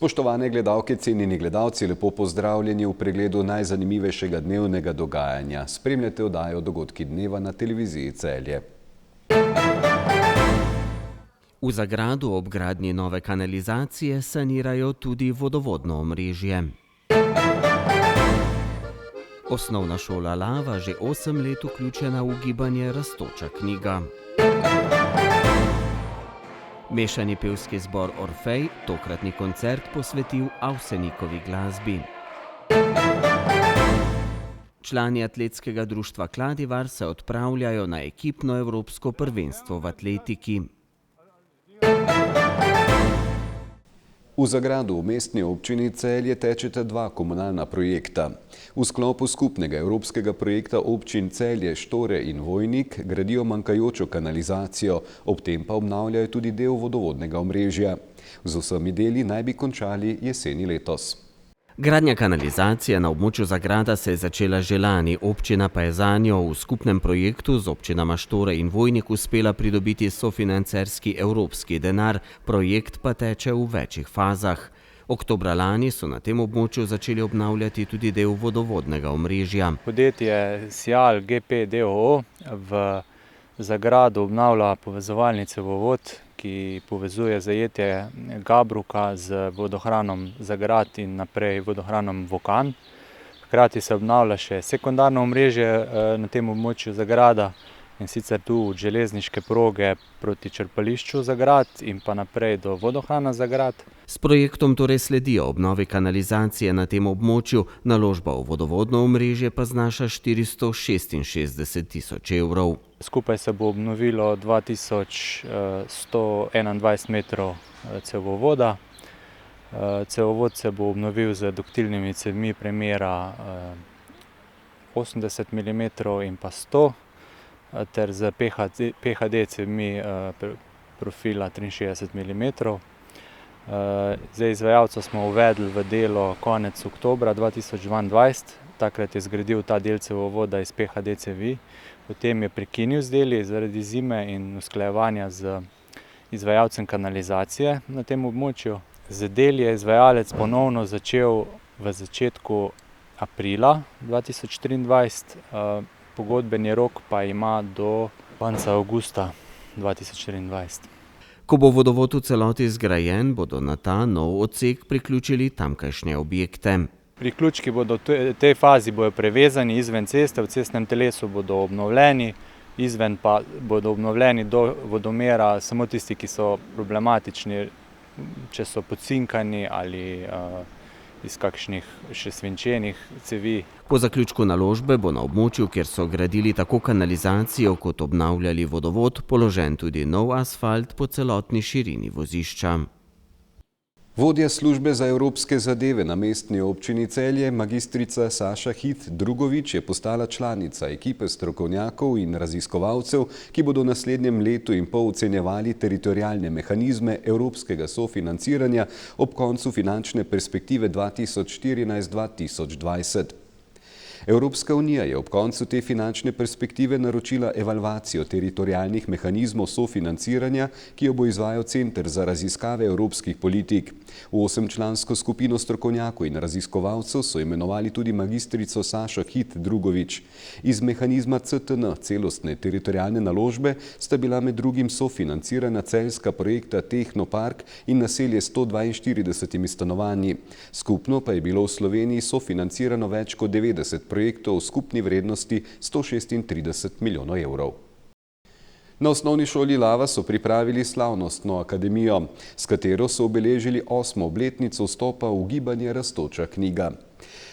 Spoštovane gledalke, cenjeni gledalci, lepo pozdravljeni v pregledu najzanimivejšega dnevnega dogajanja. Spremljate oddajo Dogodki dneva na televiziji Celje. V Zagradu ob gradnji nove kanalizacije sanirajo tudi vodovodno omrežje. Osnovna šola Lava že 8 let vključena v gibanje Rastoča knjiga. Mešani pevski zbor Orfej tokratni koncert posvetil Avsenikovi glasbi. Člani atletskega društva Kladivar se odpravljajo na ekipno evropsko prvenstvo v atletiki. V Zagradu v mestni občini Celje tečeta dva komunalna projekta. V sklopu skupnega evropskega projekta občin Celje, Štore in Vojnik gradijo manjkajočo kanalizacijo, ob tem pa obnavljajo tudi del vodovodnega omrežja. Z vsemi deli naj bi končali jeseni letos. Gradnja kanalizacije na območju Zagrada se je začela že lani, občina pa je zanjo v skupnem projektu z občinama Štore in Vojnik uspela pridobiti sofinancerski evropski denar, projekt pa teče v večjih fazah. Oktobra lani so na tem območju začeli obnavljati tudi del vodovodnega omrežja. Podjetje Sial GP d.o.o. v Zagradu obnavlja povezovalni cevovod, ki povezuje zajetje Gabruka z vodohranom Zagrad in naprej vodohranom Vokan. Hkrati se obnavlja še sekundarno omrežje na tem območju Zagrada, in sicer tu od železniške proge proti črpališču Zagrad in pa naprej do vodohrana Zagrad. S projektom torej sledijo obnovi kanalizacije na tem območju, naložba v vodovodno omrežje pa znaša 466 tisoč evrov. Skupaj se bo obnovilo 2121 metrov cevovoda. Cevovod se bo obnovil z duktilnimi cevmi premera 80 mm in pa 100 ter z PHD cevmi profila 63 mm. Izvajalca smo uvedli v delo konec oktobra 2022. Takrat je zgradil ta del cevovoda iz PHD cevi. Potem je prekinil z deli zaradi zime in usklajevanja z izvajalcem kanalizacije na tem območju. Z deli je izvajalec ponovno začel v začetku aprila 2023. Pogodbeni rok pa ima do konca avgusta 2024. Ko bo vodovod v celoti zgrajen, bodo na ta nov odsek priključili tamkajšnje objekte. Priključki bodo v tej fazi bodo prevezani izven ceste, v cestnem telesu bodo obnovljeni, izven pa bodo obnovljeni do vodomera samo tisti, ki so problematični, če so podcinkani ali iz kakšnih še svinčenih cevi. Po zaključku naložbe bo na območju, kjer so gradili tako kanalizacijo kot obnavljali vodovod, položen tudi nov asfalt po celotni širini vozišča. Vodja službe za evropske zadeve na mestni občini Celje, magistrica Saša Hit Drugovič, je postala članica ekipe strokovnjakov in raziskovalcev, ki bodo v naslednjem letu in pol ocenjevali teritorialne mehanizme evropskega sofinanciranja ob koncu finančne perspektive 2014-2020. Evropska unija je ob koncu te finančne perspektive naročila evalvacijo teritorialnih mehanizmov sofinanciranja, ki jo bo izvajal Center za raziskave evropskih politik. V 8-člansko skupino strokovnjakov in raziskovalcev so imenovali tudi magistrico Sašo Hit Drugovič. Iz mehanizma CTN, celostne teritorialne naložbe, sta bila med drugim sofinancirana celjska projekta Tehnopark in naselje s 142 stanovanji. Skupno pa je bilo v Sloveniji sofinancirano več kot 90 projektov v skupni vrednosti 136 milijonov evrov. Na osnovni šoli Lava so pripravili slavnostno akademijo, s katero so obeležili 8. obletnico vstopa v gibanje Rastoča knjiga.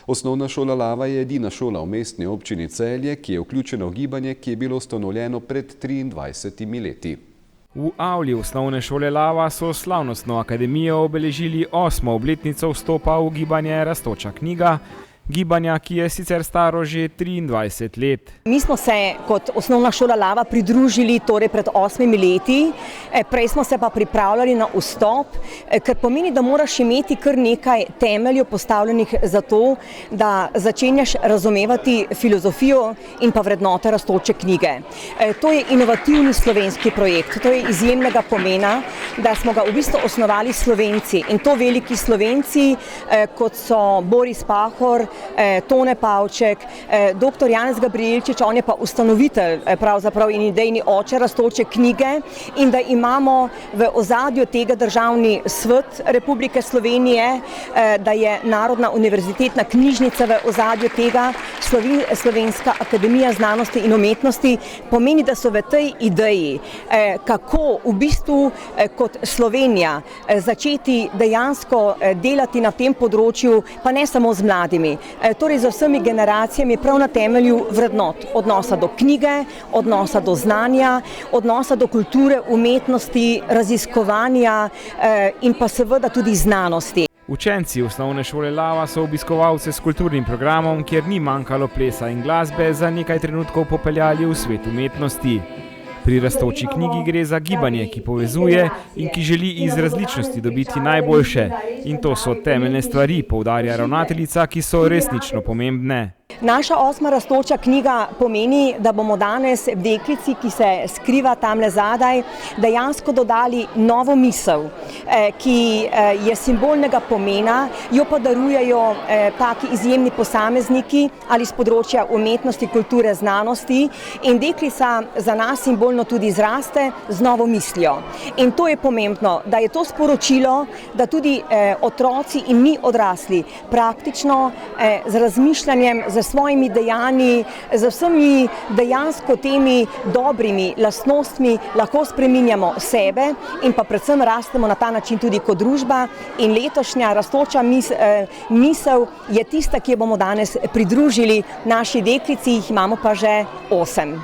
Osnovna šola Lava je edina šola v mestni občini Celje, ki je vključena v gibanje, ki je bilo ustanovljeno pred 23 leti. V avli osnovne šole Lava so slavnostno akademijo obeležili 8. obletnico vstopa v gibanje Rastoča knjiga, gibanja, ki je sicer staro že 23 let. Mi smo se kot osnovna šola Lava pridružili torej pred 8 leti, prej smo se pa pripravljali na vstop, ker pomeni, da moraš imeti kar nekaj temeljev postavljenih za to, da začenjaš razumevati filozofijo in pa vrednote Rastoče knjige. To je inovativni slovenski projekt, to je izjemnega pomena, da smo ga v bistvu osnovali Slovenci in to veliki Slovenci, kot so Boris Pahor, Tone Pavček, dr. Janez Gabrielčič, on je pa ustanovitelj pravzaprav in idejni oče Rastoče knjige in da imamo v ozadju tega državni svet Republike Slovenije, da je Narodna univerzitetna knjižnica v ozadju tega, Slovenska akademija znanosti in umetnosti, pomeni, da so v tej ideji, kako v bistvu kot Slovenija začeti dejansko delati na tem področju, pa ne samo z mladimi, torej z vsemi generacijami prav na temelju vrednot, odnosa do knjige, odnosa do znanja, odnosa do kulture, umetnosti, raziskovanja in pa seveda tudi znanosti. Učenci osnovne šole Lava so obiskovalce s kulturnim programom, kjer ni manjkalo plesa in glasbe, za nekaj trenutkov popeljali v svet umetnosti. Pri Rastoči knjigi gre za gibanje, ki povezuje in ki želi iz različnosti dobiti najboljše. In to so temeljne stvari, poudarja ravnateljica, ki so resnično pomembne. Naša 8. Rastoča knjiga pomeni, da bomo danes deklici, ki se skriva tamle zadaj, dejansko dodali novo misel, ki je simbolnega pomena, jo pa darujejo taki izjemni posamezniki ali z področja umetnosti, kulture, znanosti in deklica za nas simbolno tudi zraste z novo mislijo. In to je pomembno, da je to sporočilo, da tudi otroci in mi odrasli praktično z razmišljanjem, z svojimi dejanji, z vsemi dejansko temi dobrimi lastnostmi lahko spreminjamo sebe in pa predvsem rastemo na ta način tudi kot družba in letošnja Rastoča misel je tista, ki jo bomo danes pridružili naši deklici, jih imamo pa že 8.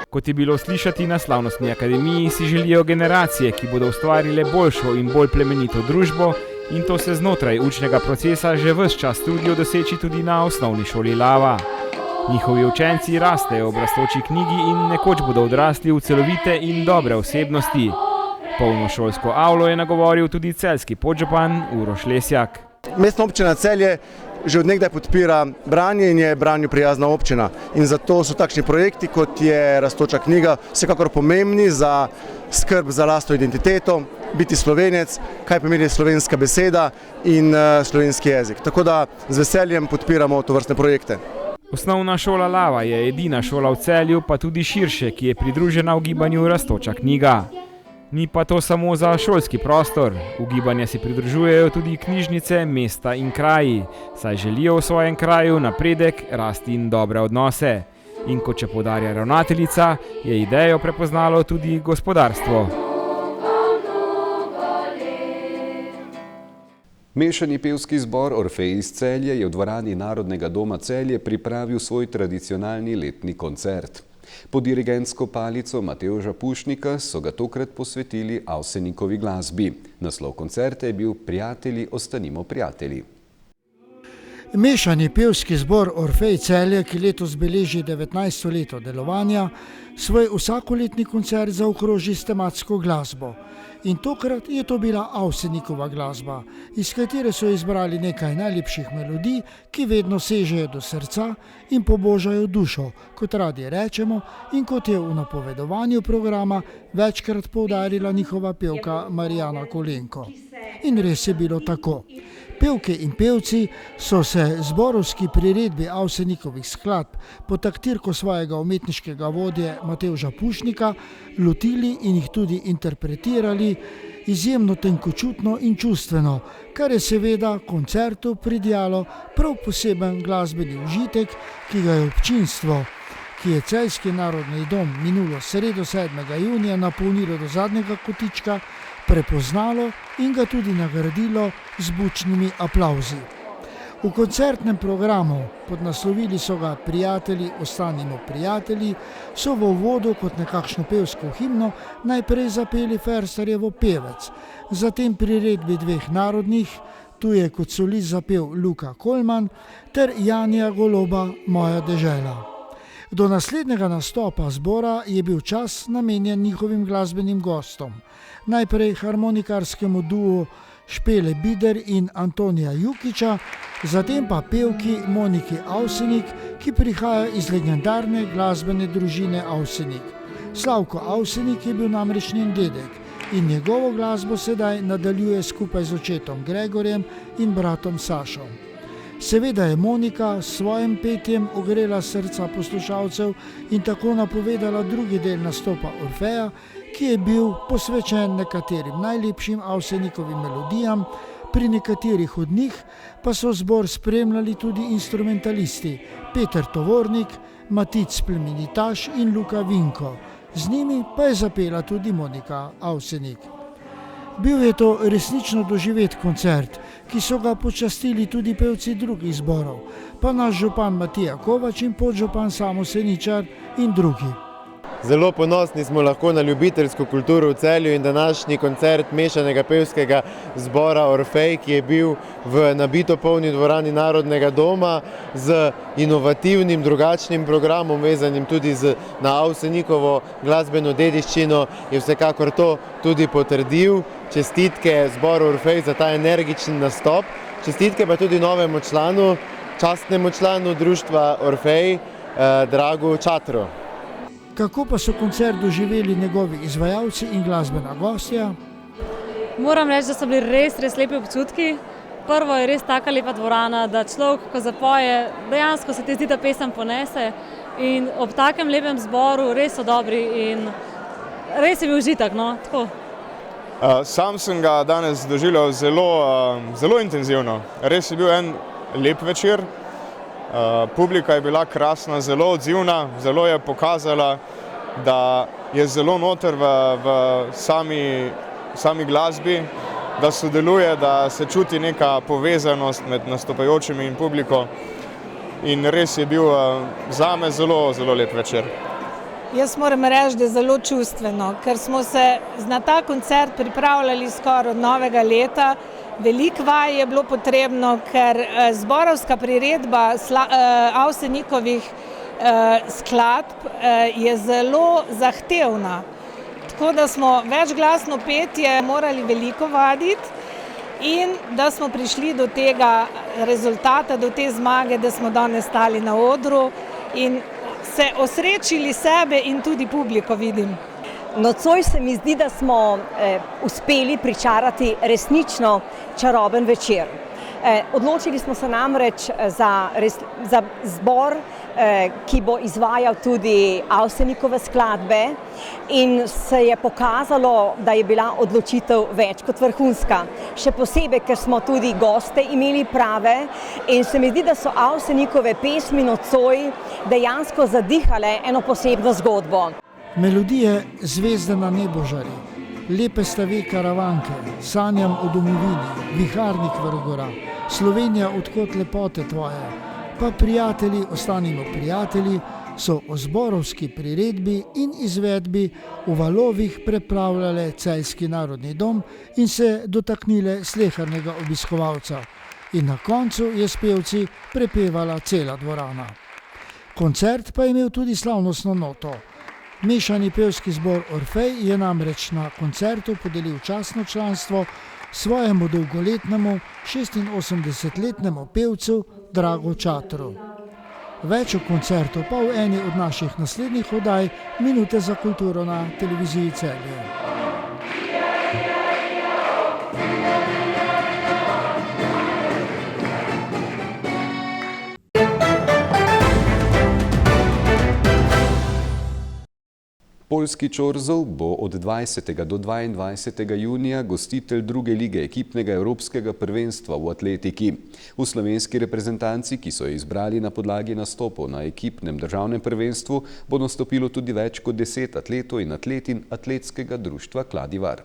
Kot je bilo slišati na slavnostni akademiji, si želijo generacije, ki bodo ustvarile boljšo in bolj plemenito družbo, in to se znotraj učnega procesa že ves čas trudijo doseči tudi na osnovni šoli Lava. Njihovi učenci rastejo ob Rastoči knjigi in nekoč bodo odrasli v celovite in dobre osebnosti. Polno šolsko avlo je nagovoril tudi celjski podžupan Uroš Lesjak. Mestna občina Celje že od nekdaj podpira branje in je branju prijazna občina. In zato so takšni projekti, kot je Rastoča knjiga, vsekakor pomembni za skrb za lastno identiteto, biti Slovenec, kaj pomeni slovenska beseda in slovenski jezik. Tako da z veseljem podpiramo tovrstne projekte. Osnovna šola Lava je edina šola v Celju, pa tudi širše, ki je pridružena v gibanju Rastoča knjiga. Ni pa to samo za šolski prostor. V gibanje se pridružujejo tudi knjižnice, mesta in kraji, saj želijo v svojem kraju napredek, rast in dobre odnose. In kot še poudarja ravnateljica, je idejo prepoznalo tudi gospodarstvo. Mešani pevski zbor Orfej iz Celje je v dvorani Narodnega doma Celje pripravil svoj tradicionalni letni koncert. Pod dirigentsko palico Matevža Pušnika so ga tokrat posvetili Avsenikovi glasbi. Naslov koncerta je bil Prijatelji, ostanimo prijatelji. Mešani pevski zbor Orfej Celje, ki letos beleži 19. leto delovanja, svoj vsakoletni koncert zaokroži s tematsko glasbo. In tokrat je to bila Avsenikova glasba, iz katere so izbrali nekaj najlepših melodij, ki vedno sežejo do srca in pobožajo dušo, kot radi rečemo in kot je v napovedovanju programa večkrat poudarila njihova pevka Marijana Kolenko. In res je bilo tako. Pevke in pevci so se zborovski priredbi Avsenikovih skladb pod taktirko svojega umetniškega vodje Matevža Pušnika lotili in jih tudi interpretirali izjemno tenkočutno in čustveno, kar je seveda koncertu pridijalo prav poseben glasbeni užitek, ki ga je občinstvo, ki je Celjski narodni dom minulo sredo 7. junija napolnilo do zadnjega kotička, prepoznalo in ga tudi nagradilo z bučnimi aplavzi. V koncertnem programu, podnaslovili so ga Prijatelji, ostanimo prijatelji, so v uvodu kot nekakšno pevsko himno najprej zapeli Ferstarjevo Pevec, zatem priredbi dveh narodnih Tu je kot solist zapel Luka Kolman ter Janija Goloba Moja dežela. Do naslednjega nastopa zbora je bil čas namenjen njihovim glasbenim gostom. Najprej harmonikarskemu duu Špele Bider in Antonija Jukića, zatem pa pevki Moniki Avsenik, ki prihaja iz legendarne glasbene družine Avsenik. Slavko Avsenik je bil namreč njen dedek in njegovo glasbo sedaj nadaljuje skupaj z očetom Gregorjem in bratom Sašom. Seveda je Monika s svojim petjem ogrela srca poslušalcev in tako napovedala drugi del nastopa Orfeja, ki je bil posvečen nekaterim najlepšim Avsenikovim melodijam, pri nekaterih od njih pa so zbor spremljali tudi instrumentalisti Peter Tovornik, Matic Plemenitaš in Luka Vinko. Z njimi pa je zapela tudi Monika Avsenik. Bil je to resnično doživet koncert, ki so ga počastili tudi pevci drugih zborov, pa naš župan Matija Kovač in podžupan Samo Seničar in drugi. Zelo ponosni smo lahko na ljubiteljsko kulturo v Celju in današnji koncert mešanega pevskega zbora Orfej, ki je bil v nabito polni dvorani Narodnega doma z inovativnim, drugačnim programom, vezanim tudi na Avsenikovo glasbeno dediščino, je vsekakor to tudi potrdil. Čestitke zboru Orfej za ta energični nastop, čestitke pa tudi novemu članu, častnemu članu društva Orfej, Dragu Čatru. Kako pa so koncert doživeli njegovi izvajalci in glasbena gostja? Moram reči, da so bili res lepi občutki. Prvo je res taka lepa dvorana, da človek, ko zapoje, dejansko se ti zdi, da pesem ponese. In ob takem lepem zboru res so dobri in res je bil užitek, no, tako. Sam sem ga danes doživljal zelo intenzivno. Res je bil en lep večer. Publika je bila krasna, zelo odzivna, zelo je pokazala, da je zelo noter v sami glasbi, da sodeluje, da se čuti neka povezanost med nastopajočimi in publiko. In res je bil zame zelo lep večer. Jaz moram reči, da je zelo čustveno, ker smo se na ta koncert pripravljali skoraj od novega leta. Veliko vaj je bilo potrebno, ker zborovska priredba Avsenikovih skladb je zelo zahtevna. Tako da smo večglasno petje morali veliko vaditi in da smo prišli do tega rezultata, do te zmage, da smo danes stali na odru in se osrečili sebe in tudi publiko, vidim. Nocoj se mi zdi, da smo uspeli pričarati resnično čaroben večer. Odločili smo se namreč za zbor, ki bo izvajal tudi Avsenikove skladbe in se je pokazalo, da je bila odločitev več kot vrhunska. Še posebej, ker smo tudi goste imeli prave in se mi zdi, da so Avsenikove pesmi nocoj dejansko zadihale eno posebno zgodbo. Melodije Zvezde na nebožari, Lepe stave karavanke, Sanjam o domovini, Viharnik vrgora, Slovenija, odkot lepote tvoje, pa Prijatelji, ostanimo prijatelji, so o zborovski priredbi in izvedbi v valovih prepravljale Celjski narodni dom in se dotaknile slehernega obiskovalca. In na koncu je s pevci prepevala cela dvorana. Koncert pa je imel tudi slavnostno noto. Mešani pevski zbor Orfej je namreč na koncertu podelil častno članstvo svojemu dolgoletnemu 86-letnemu pevcu Dragu Čatru. Več o koncertu pa v eni od naših naslednjih oddaj Minute za kulturo na televiziji Celje. Poljski Čorzov bo od 20. do 22. junija gostitelj druge lige ekipnega evropskega prvenstva v atletiki. V slovenski reprezentanci, ki so jo izbrali na podlagi nastopov na ekipnem državnem prvenstvu, bo nastopilo tudi več kot 10 atletov in atletin atletskega društva Kladivar.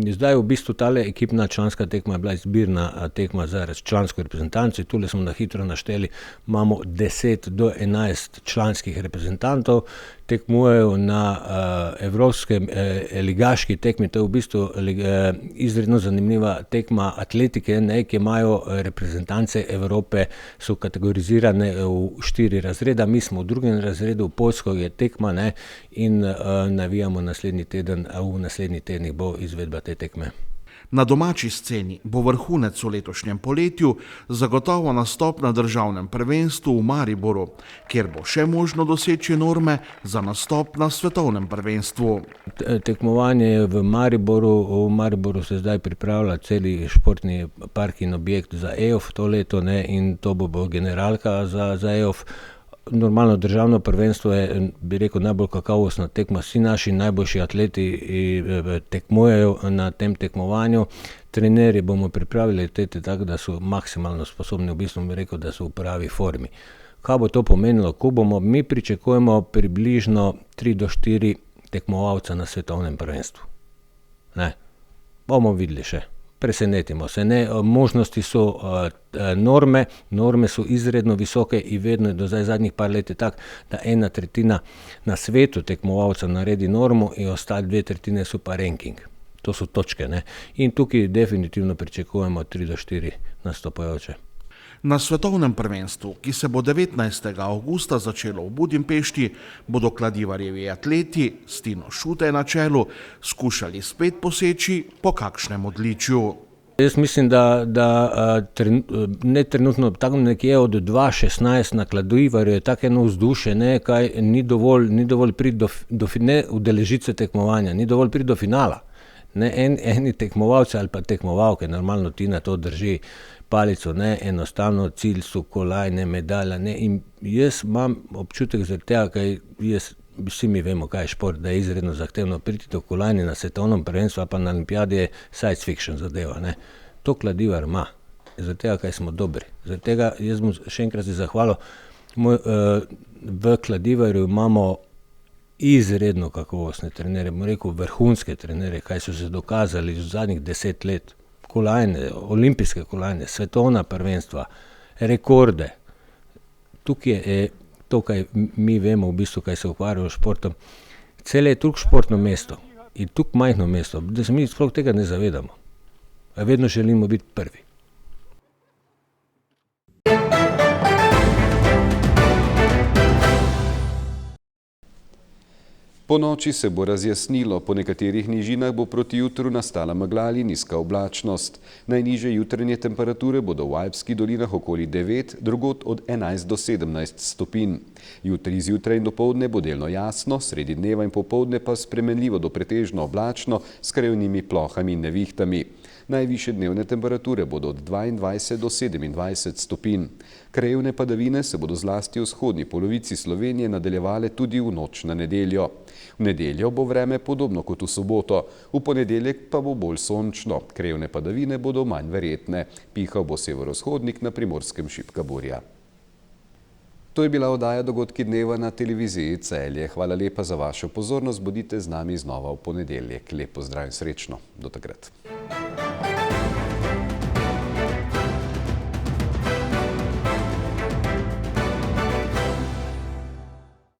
Zdaj v bistvu tale ekipna članska tekma je bila izbirna tekma za člansko reprezentanco. Tule smo na hitro našteli, imamo 10 do 11 članskih reprezentantov. tekmujejo na evropskem ligaški tekmi. To je v bistvu izredno zanimiva tekma atletike, ki imajo reprezentance Evrope, so kategorizirane v 4 razreda. Mi smo v 2. razredu, v Poljsko je tekma in navijamo naslednji teden, v naslednjih tednih bo izvedba te tekme. Na domači sceni bo vrhunec v letošnjem poletju zagotovo nastop na državnem prvenstvu v Mariboru, kjer bo še možno doseči norme za nastop na svetovnem prvenstvu. Tekmovanje je v Mariboru se zdaj pripravlja celi športni park in objekt za EOF to leto in to bo generalka za EOF. Normalno državno prvenstvo je, bi rekel, najbolj kakovostna tekma. Vsi naši najboljši atleti tekmujejo na tem tekmovanju. Trenerji bomo pripravili tako, da so maksimalno sposobni, v bistvu bi rekel, da so v pravi formi. Kaj bo to pomenilo? Mi pričakujemo približno 3 do 4 tekmovalca na svetovnem prvenstvu. Bomo videli še. Presenetimo se. Možnosti so norme so izredno visoke in vedno do zadnjih par let je tako, da 1/3 na svetu tekmovalcev naredi normo in ostale 2/3 so pa ranking. To so točke. In tukaj definitivno pričakujemo 3 do 4 nastopajoče. Na svetovnem prvenstvu, ki se bo 19. avgusta začelo v Budimpešti, bodo Kladivarjevi atleti s Tino Šutej na čelu skušali spet poseči po kakšnem odličju. Jaz mislim, da ne trenutno, tako nekje od 2016 na Kladivarju je tako eno vzdušje, kaj ni dovolj priti ne udeležiti se tekmovanja, ni dovolj priti do finala. Eni tekmovalci ali pa tekmovalke, normalno Tina to drži palico, enostavno cilj so kolajne, medalja, in jaz imam občutek zaradi tega, kaj vsi mi vemo, kaj je šport, da je izredno zahtevno priti do kolajne na svetovnem prvenstvu, ali pa na olimpijadi je science fiction zadeva, To Kladivar ima, zaradi tega, kaj smo dobri. Zaradi tega jaz bom še enkrat se zahvalil, v Kladivarju imamo izredno kakovostne trenere, bom rekel vrhunske trenere, kaj so se dokazali v zadnjih 10 let. Kolajne, olimpijske kolajne, svetovna prvenstva, rekorde. Tukaj je to, kaj mi vemo v bistvu, kaj se ukvarjajo s športom. Cele je tukaj športno mesto in tukaj majhno mesto, da se mi sploh tega ne zavedamo. Vedno želimo biti prvi. Po noči se bo razjasnilo, po nekaterih nižinah bo proti jutru nastala megla ali nizka oblačnost. Najnižje jutranje temperature bodo v Alpskih dolinah okoli 9, drugod od 11 do 17 stopinj. Jutri zjutraj in dopoldne bo delno jasno, sredi dneva in popoldne pa spremenljivo do pretežno oblačno s krajevnimi plohami in nevihtami. Najvišje dnevne temperature bodo od 22 do 27 stopinj. Krajevne padavine se bodo zlasti v vzhodni polovici Slovenije nadaljevale tudi v noč na nedeljo. V nedeljo bo vreme podobno kot v soboto, v ponedeljek pa bo bolj sončno. Krajevne padavine bodo manj verjetne. Pihal bo severovzhodnik, na Primorskem šibka burja. To je bila oddaja Dogodki dneva na televiziji Celje. Hvala lepa za vašo pozornost. Bodite z nami znova v ponedeljek. Lep pozdrav in srečno. Do takrat.